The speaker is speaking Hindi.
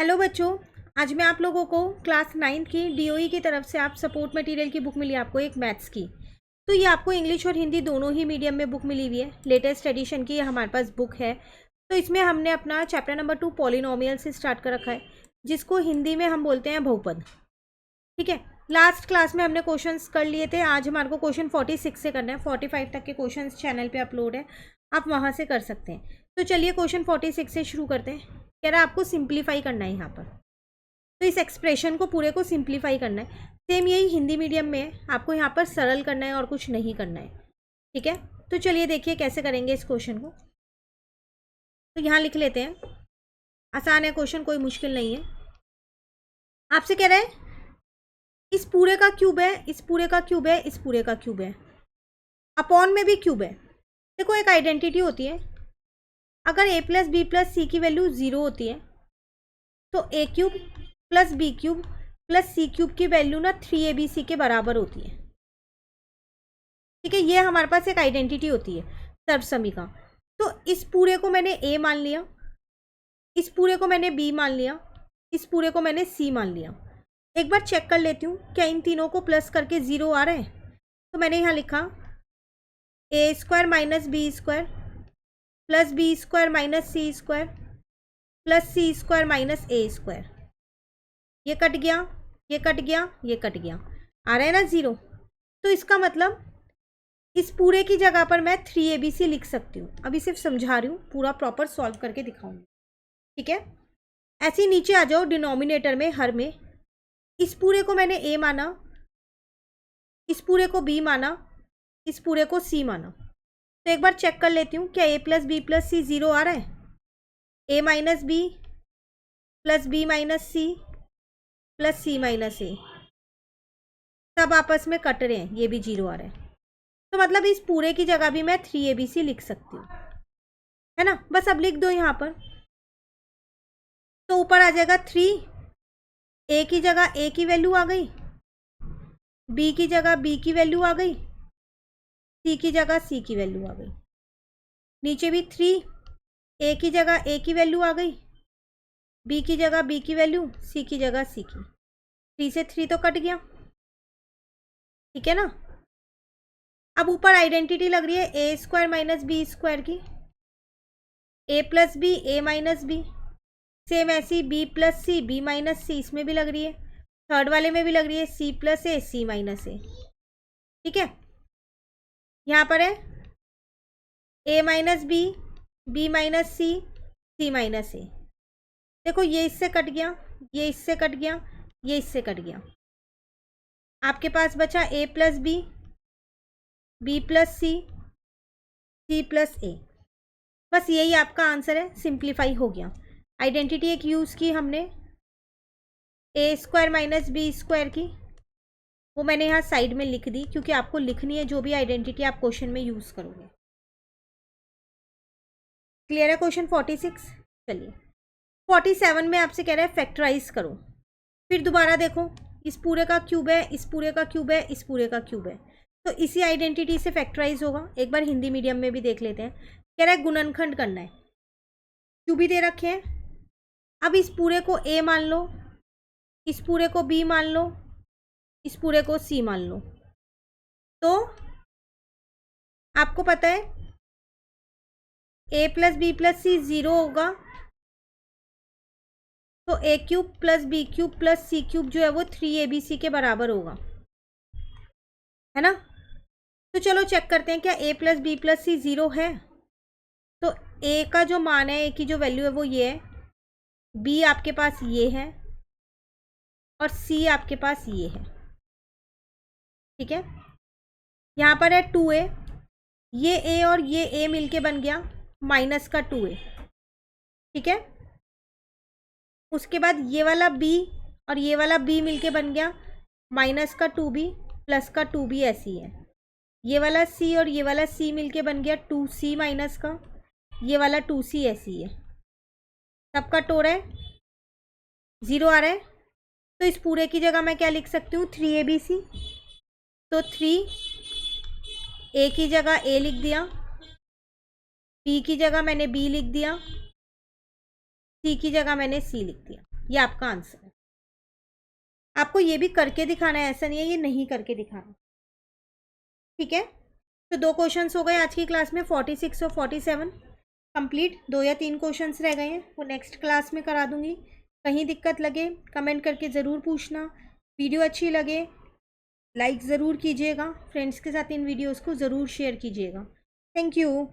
हेलो बच्चों, आज मैं आप लोगों को क्लास 9 की डीओई की तरफ से आप सपोर्ट मटेरियल की बुक मिली आपको एक मैथ्स की। तो ये आपको इंग्लिश और हिंदी दोनों ही मीडियम में बुक मिली हुई है। लेटेस्ट एडिशन की हमारे पास बुक है। तो इसमें हमने अपना चैप्टर नंबर 2 पॉलिनोमियल से स्टार्ट कर रखा है, जिसको हिंदी में हम बोलते हैं बहुपद। ठीक है, लास्ट क्लास में हमने क्वेश्चंस कर लिए थे। आज हमारे को क्वेश्चन 46 से करना है। 45 तक के क्वेश्चंस चैनल पे अपलोड है, आप वहाँ से कर सकते हैं। तो चलिए क्वेश्चन 46 से शुरू करते हैं। कह रहा है आपको सिंप्लीफाई करना है यहाँ पर, तो इस एक्सप्रेशन को पूरे को सिंप्लीफाई करना है। सेम यही हिंदी मीडियम में है, आपको यहाँ पर सरल करना है और कुछ नहीं करना है। ठीक है, तो चलिए देखिए कैसे करेंगे इस क्वेश्चन को। तो यहाँ लिख लेते हैं, आसान है क्वेश्चन, कोई मुश्किल नहीं है। आपसे कह रहा है इस पूरे का क्यूब है, इस पूरे का क्यूब है, इस पूरे का क्यूब है, अपॉन में भी क्यूब है। देखो एक आइडेंटिटी होती है, अगर a plus B plus C की वैल्यू 0 होती है तो a cube plus B cube plus C cube की वैल्यू ना 3abc के बराबर होती है। ठीक है, ये हमारे पास एक आइडेंटिटी होती है सर्वसमी का। तो इस पूरे को मैंने a मान लिया, इस पूरे को मैंने b मान लिया, इस पूरे को मैंने c मान लिया। एक बार चेक कर लेती हूँ क्या इन तीनों को प्लस करके 0 आ रहा है। तो मैंने यहाँ लिखा a square minus B square plus B square minus C square plus C square minus A square. ये कट गया, ये कट गया, ये कट गया, आ रहा है ना 0। तो इसका मतलब इस पूरे की जगह पर मैं 3abc लिख सकती हूँ। अभी सिर्फ समझा रही हूँ, पूरा प्रॉपर सॉल्व करके दिखाऊंगी। ठीक है, ऐसे ही नीचे आ जाओ डिनोमिनेटर में, हर में। इस पूरे को मैंने a माना, इस पूरे को b माना, इस पूरे को c माना। तो एक बार चेक कर लेती हूँ क्या a plus B plus C 0 आ रहा है। a minus B plus B minus C plus C minus A, सब आपस में कट रहे हैं, ये भी 0 आ रहा है। तो मतलब इस पूरे की जगह भी मैं 3abc लिख सकती हूँ, है ना। बस अब लिख दो यहाँ पर, तो ऊपर आ जाएगा 3। a की जगह a की वैल्यू आ गई, b की जगह b की वैल्यू आ गई, c की जगह c की वैल्यू आ गई। नीचे भी 3, a की जगह a की वैल्यू आ गई, b की जगह b की वैल्यू, c की जगह c की। 3 से 3 तो कट गया, ठीक है ना। अब ऊपर आइडेंटिटी लग रही है a square minus B square की, a plus B A minus B. Same ऐसी b plus C B minus C, इसमें भी लग रही है। थर्ड वाले में भी लग रही है c plus A C minus A. ठीक है, यहाँ पर है a minus B minus C minus A. देखो ये इससे कट गया, ये इससे कट गया, ये इससे कट गया। आपके पास बचा a plus B plus C plus A. बस यही आपका आंसर है, सिंप्लीफाई हो गया। आइडेंटिटी एक यूज़ की हमने a square minus B square की, वो मैंने यहाँ साइड में लिख दी क्योंकि आपको लिखनी है जो भी आइडेंटिटी आप क्वेश्चन में यूज़ करोगे। क्लियर है क्वेश्चन 46। चलिए 47 में आपसे कह रहा है फैक्टराइज करो। फिर दोबारा देखो, इस पूरे का क्यूब है, इस पूरे का क्यूब है, इस पूरे का क्यूब है, तो इसी आइडेंटिटी से फैक्टराइज होगा। एक बार हिंदी मीडियम में भी देख लेते हैं। कह रहा है गुणनखंड करना है, क्यूब भी दे रखे हैं। अब इस पूरे को a मान लो, इस पूरे को b मान लो, इस पूरे को c मान लो। तो आपको पता है a plus B plus C 0 होगा, तो a cube plus B cube plus C cube जो है वो 3abc के बराबर होगा, है ना। तो चलो चेक करते हैं क्या a plus B plus C 0 है। तो a का जो मान है, a की जो वैल्यू है वो ये है, b आपके पास ये है और c आपके पास ये है। ठीक है, यहाँ पर है 2a, ये a और ये a मिलके बन गया माइनस का 2a। ठीक है, उसके बाद ये वाला b और ये वाला b मिलके बन गया माइनस का 2b प्लस का 2b, ऐसी है। ये वाला c और ये वाला c मिलके बन गया 2c माइनस का, ये वाला 2c ऐसी है। सबका टोर है 0 आ रहा है, तो इस पूरे की जगह मैं क्या लिख सकती हूँ 3abc। तो 3 a की जगह a लिख दिया, b की जगह मैंने b लिख दिया, c की जगह मैंने c लिख दिया। ये आपका आंसर है। आपको ये भी करके दिखाना है, ऐसा नहीं है ये नहीं करके दिखाना। ठीक है, तो 2 क्वेश्चंस हो गए आज की क्लास में, 46 और 47 कंप्लीट। 2 या 3 क्वेश्चंस रह गए हैं, वो नेक्स्ट क्लास में करा दूंगी। कहीं दिक्कत लगे कमेंट करके ज़रूर पूछना। वीडियो अच्छी लगे लाइक ज़रूर कीजिएगा, फ्रेंड्स के साथ इन वीडियोस को ज़रूर शेयर कीजिएगा। Thank you.